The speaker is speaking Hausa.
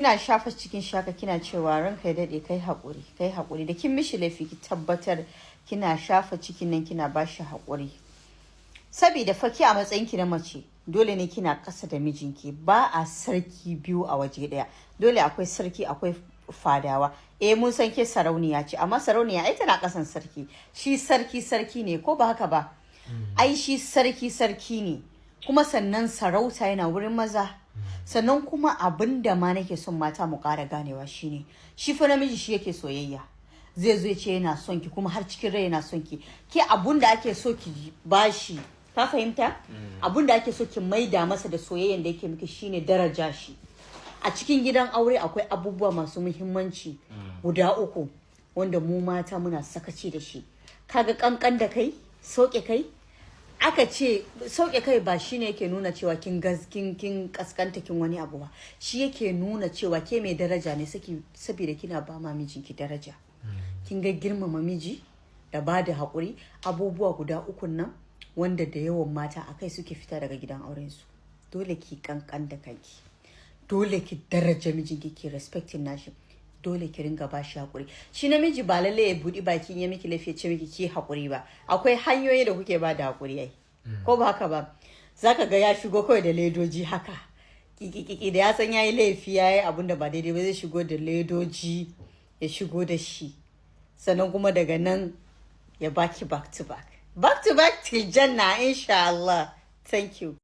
Kina shafa cikin shaka kina cewa ranka ya dade kai hakuri da kin mishi laifi ki tabbatar kina shafa cikin nan kina bashi hakuri saboda faki a matsayin ki na mace dole ne kina kasa da mijinki ba a sarki biyu a waje daya dole akwai sarki akwai fadawa mun san ke sarauniya ce amma sarauniya ai tana kasan sarki shi sarki ne ko ba haka ba ai shi sarki ne kuma sannan sarauta yana wurin maza sannan kuma abin da ma nake son mata mu ƙara ganewa shine shi fa namiji shi yake soyayya zai zo ce yana son ki kuma har cikin rai yana son ki ke abun da ake so ki bashi ka fahimta abun da ake so ki maida masa da soyayyan da yake miki shine daraja shi a cikin gidan aure akwai abubuwa masu muhimmanci guda uku wanda mu mata muna sakaci da shi kaga kankan da kai soke kai aka ce sauke kai ba shine yake nuna cewa kin kaskanta kin wani abu ba shi yake nuna cewa ke mai daraja ne saboda kina ba ma mijinki daraja kin ga girmama miji da ba da haƙuri abubuwa guda ukun nan wanda da yawan mata akai suke fita daga gidan auren su dole ki kankan da kanki dole ki daraja mijinki ki respecting nashi dole ki ringa ba shi haƙuri shi namiji ba lalle ya buɗi bakin ya miki lafiya ce miki ki haƙuri ba akwai hanyoyi da kuke ba da haƙuri ai ko ba haka ba zaka ga ya shigo kawai da ledoji haka kiki da ya san yayi laifi yayi abin da ba daidai ba zai shigo da ledoji ya shigo da shi sannan kuma daga nan ya baki back to back till janna insha Allah. Thank you.